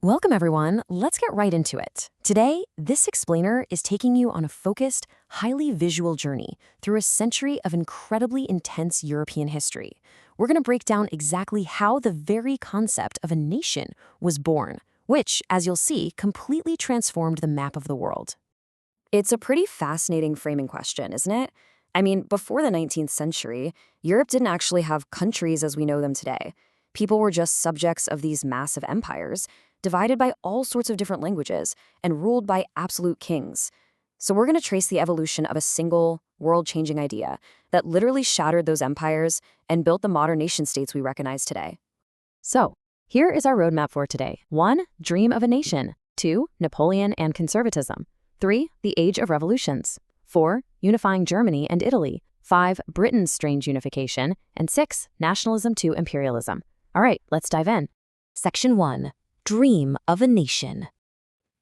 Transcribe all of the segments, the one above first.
Welcome, everyone. Let's get right into it. Today, this explainer is taking you on a focused, highly visual journey through a century of incredibly intense European history. We're going to break down exactly how the very concept of a nation was born, which, as you'll see, completely transformed the map of the world. It's a pretty fascinating framing question, isn't it? I mean, before the 19th century, Europe didn't actually have countries as we know them today. People were just subjects of these massive empires, divided by all sorts of different languages and ruled by absolute kings. So we're going to trace the evolution of a single, world-changing idea that literally shattered those empires and built the modern nation-states we recognize today. So, here is our roadmap for today. 1. Dream of a nation. 2. Napoleon and conservatism. 3. The Age of Revolutions. 4. Unifying Germany and Italy. 5. Britain's strange unification. And 6. Nationalism to imperialism. All right, let's dive in. Section 1. Dream of a nation.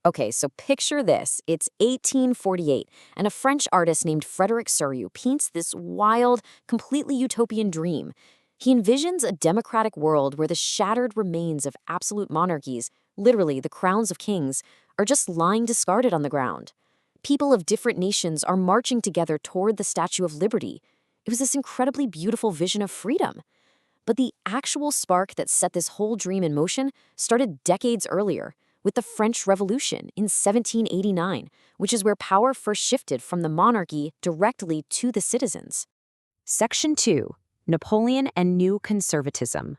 Okay, so picture this. It's 1848, and a French artist named Frédéric Sérieux paints this wild, completely utopian dream. He envisions a democratic world where the shattered remains of absolute monarchies, literally the crowns of kings, are just lying discarded on the ground. People of different nations are marching together toward the Statue of Liberty. It was this incredibly beautiful vision of freedom. But the actual spark that set this whole dream in motion started decades earlier, with the French Revolution in 1789, which is where power first shifted from the monarchy directly to the citizens. Section 2. Napoleon and New Conservatism.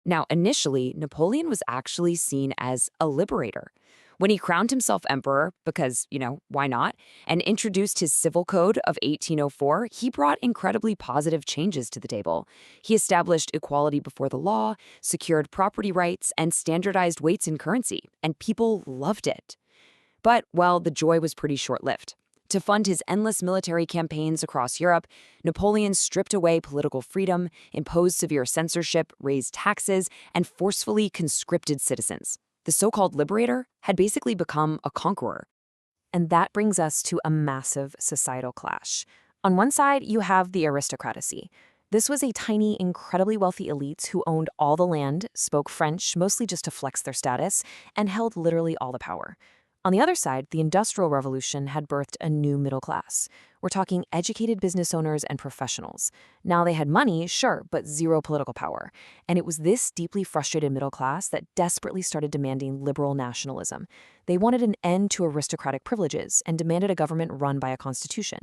Now, initially, Napoleon was actually seen as a liberator. When he crowned himself emperor, because, why not, and introduced his civil code of 1804, he brought incredibly positive changes to the table. He established equality before the law, secured property rights, and standardized weights in currency, and people loved it. But, well, the joy was pretty short-lived. To fund his endless military campaigns across Europe, Napoleon stripped away political freedom, imposed severe censorship, raised taxes, and forcefully conscripted citizens. The so-called liberator had basically become a conqueror. And that brings us to a massive societal clash. On one side, you have the aristocracy. This was a tiny, incredibly wealthy elites who owned all the land, spoke French, mostly just to flex their status, and held literally all the power. On the other side, the Industrial Revolution had birthed a new middle class. We're talking educated business owners and professionals. Now they had money, sure, but zero political power. And it was this deeply frustrated middle class that desperately started demanding liberal nationalism. They wanted an end to aristocratic privileges and demanded a government run by a constitution.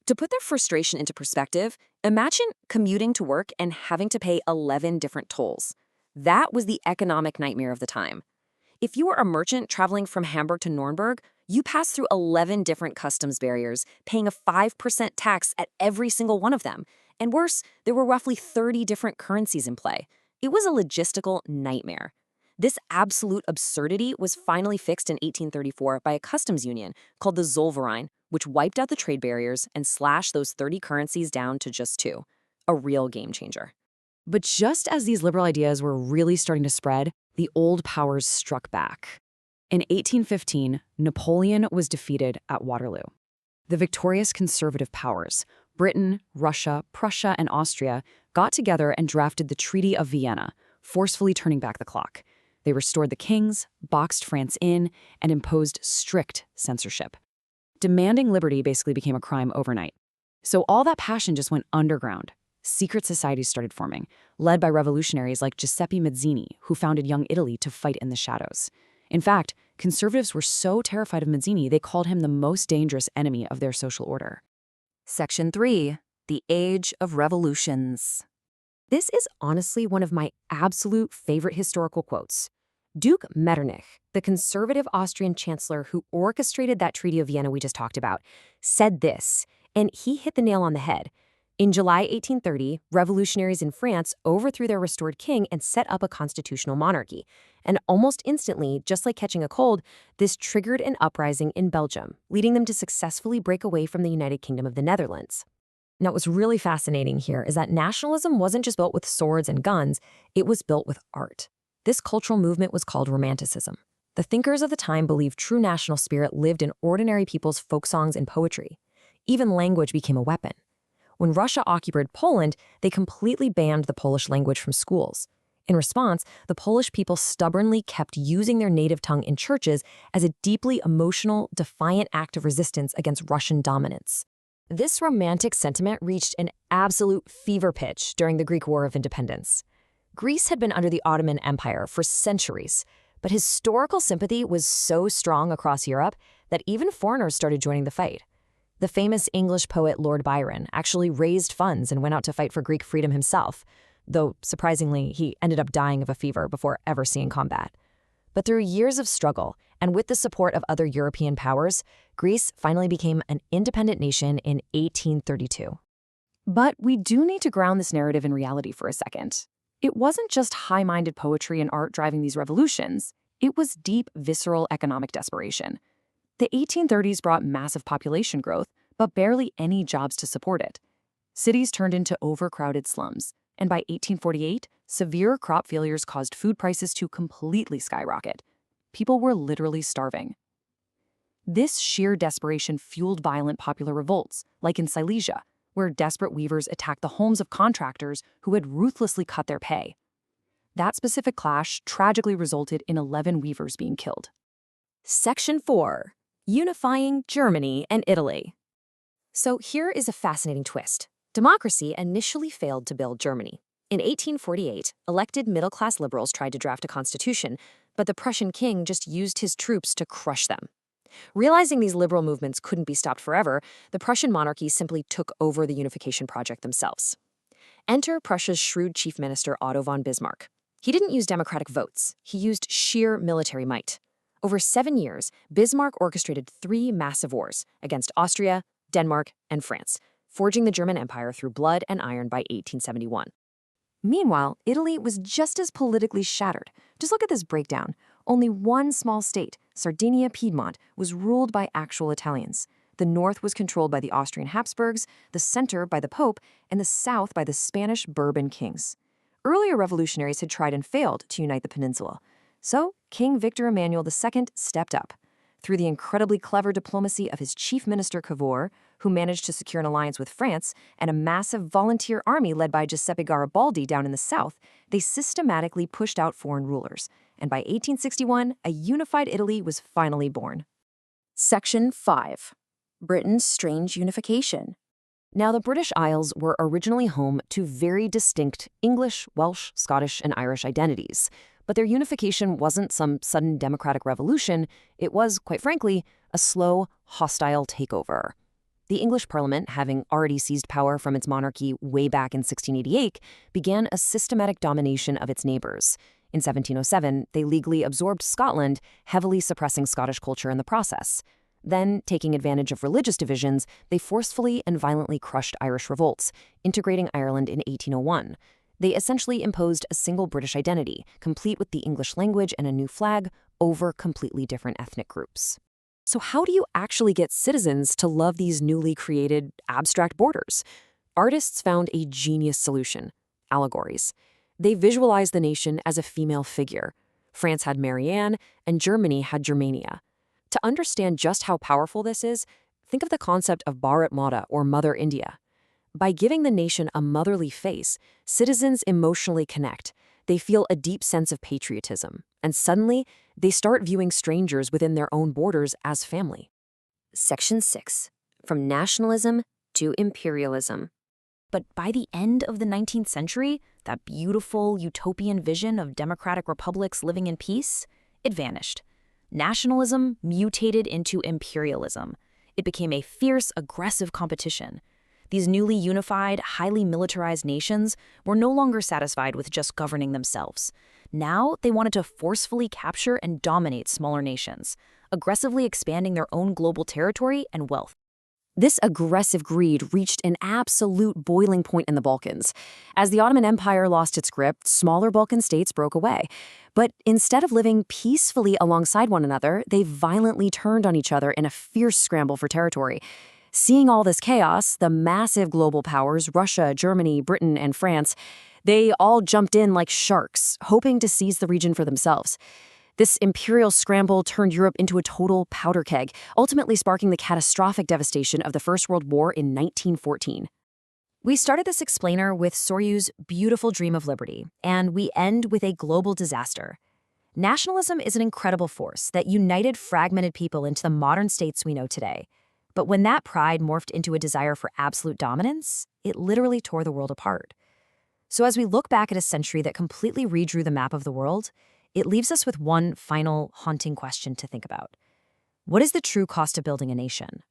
To put their frustration into perspective, imagine commuting to work and having to pay 11 different tolls. That was the economic nightmare of the time. If you were a merchant traveling from Hamburg to Nuremberg, you passed through 11 different customs barriers, paying a 5% tax at every single one of them. And worse, there were roughly 30 different currencies in play. It was a logistical nightmare. This absolute absurdity was finally fixed in 1834 by a customs union called the Zollverein, which wiped out the trade barriers and slashed those 30 currencies down to just 2. A real game changer. But just as these liberal ideas were really starting to spread, the old powers struck back. In 1815, Napoleon was defeated at Waterloo. The victorious conservative powers, Britain, Russia, Prussia, and Austria, got together and drafted the Treaty of Vienna, forcefully turning back the clock. They restored the kings, boxed France in, and imposed strict censorship. Demanding liberty basically became a crime overnight. So all that passion just went underground. Secret societies started forming, led by revolutionaries like Giuseppe Mazzini, who founded Young Italy to fight in the shadows. In fact, conservatives were so terrified of Mazzini, they called him the most dangerous enemy of their social order. Section 3. The Age of Revolutions. This is honestly one of my absolute favorite historical quotes. Duke Metternich, the conservative Austrian chancellor who orchestrated that Treaty of Vienna we just talked about, said this, and he hit the nail on the head. In July 1830, revolutionaries in France overthrew their restored king and set up a constitutional monarchy. And almost instantly, just like catching a cold, this triggered an uprising in Belgium, leading them to successfully break away from the United Kingdom of the Netherlands. Now, what's really fascinating here is that nationalism wasn't just built with swords and guns, it was built with art. This cultural movement was called Romanticism. The thinkers of the time believed true national spirit lived in ordinary people's folk songs and poetry. Even language became a weapon. When Russia occupied Poland, they completely banned the Polish language from schools. In response, the Polish people stubbornly kept using their native tongue in churches as a deeply emotional, defiant act of resistance against Russian dominance. This romantic sentiment reached an absolute fever pitch during the Greek War of Independence. Greece had been under the Ottoman Empire for centuries, but historical sympathy was so strong across Europe that even foreigners started joining the fight. The famous English poet Lord Byron actually raised funds and went out to fight for Greek freedom himself, though surprisingly, he ended up dying of a fever before ever seeing combat. But through years of struggle, and with the support of other European powers, Greece finally became an independent nation in 1832. But we do need to ground this narrative in reality for a second. It wasn't just high-minded poetry and art driving these revolutions. It was deep, visceral economic desperation. The 1830s brought massive population growth, but barely any jobs to support it. Cities turned into overcrowded slums, and by 1848, severe crop failures caused food prices to completely skyrocket. People were literally starving. This sheer desperation fueled violent popular revolts, like in Silesia, where desperate weavers attacked the homes of contractors who had ruthlessly cut their pay. That specific clash tragically resulted in 11 weavers being killed. Section 4. Unifying Germany and Italy. So here is a fascinating twist. Democracy initially failed to build Germany. In 1848, elected middle-class liberals tried to draft a constitution, but the Prussian king just used his troops to crush them. Realizing these liberal movements couldn't be stopped forever, the Prussian monarchy simply took over the unification project themselves. Enter Prussia's shrewd chief minister Otto von Bismarck. He didn't use democratic votes. He used sheer military might. Over 7 years, Bismarck orchestrated 3 massive wars against Austria, Denmark, and France, forging the German Empire through blood and iron by 1871. Meanwhile, Italy was just as politically shattered. Just look at this breakdown. Only one small state, Sardinia-Piedmont, was ruled by actual Italians. The north was controlled by the Austrian Habsburgs, the center by the Pope, and the south by the Spanish Bourbon kings. Earlier revolutionaries had tried and failed to unite the peninsula. So, King Victor Emmanuel II stepped up. Through the incredibly clever diplomacy of his chief minister Cavour, who managed to secure an alliance with France, and a massive volunteer army led by Giuseppe Garibaldi down in the south, they systematically pushed out foreign rulers. And by 1861, a unified Italy was finally born. Section 5. Britain's strange unification. Now, the British Isles were originally home to very distinct English, Welsh, Scottish, and Irish identities. But their unification wasn't some sudden democratic revolution. It was, quite frankly, a slow, hostile takeover. The English Parliament, having already seized power from its monarchy way back in 1688, began a systematic domination of its neighbors. In 1707, they legally absorbed Scotland, heavily suppressing Scottish culture in the process. Then, taking advantage of religious divisions, they forcefully and violently crushed Irish revolts, integrating Ireland in 1801. They essentially imposed a single British identity, complete with the English language and a new flag, over completely different ethnic groups. So how do you actually get citizens to love these newly created abstract borders? Artists found a genius solution: allegories. They visualized the nation as a female figure. France had Marianne, and Germany had Germania. To understand just how powerful this is, think of the concept of Bharat Mata, or Mother India. By giving the nation a motherly face, citizens emotionally connect. They feel a deep sense of patriotism, and suddenly, they start viewing strangers within their own borders as family. Section 6. From nationalism to imperialism. But by the end of the 19th century, that beautiful utopian vision of democratic republics living in peace, it vanished. Nationalism mutated into imperialism. It became a fierce, aggressive competition. These newly unified, highly militarized nations were no longer satisfied with just governing themselves. Now they wanted to forcefully capture and dominate smaller nations, aggressively expanding their own global territory and wealth. This aggressive greed reached an absolute boiling point in the Balkans. As the Ottoman Empire lost its grip, smaller Balkan states broke away. But instead of living peacefully alongside one another, they violently turned on each other in a fierce scramble for territory. Seeing all this chaos, the massive global powers, Russia, Germany, Britain, and France, they all jumped in like sharks, hoping to seize the region for themselves. This imperial scramble turned Europe into a total powder keg, ultimately sparking the catastrophic devastation of the First World War in 1914. We started this explainer with Soryu's beautiful dream of liberty, and we end with a global disaster. Nationalism is an incredible force that united fragmented people into the modern states we know today. But when that pride morphed into a desire for absolute dominance, it literally tore the world apart. So as we look back at a century that completely redrew the map of the world, it leaves us with one final haunting question to think about. What is the true cost of building a nation?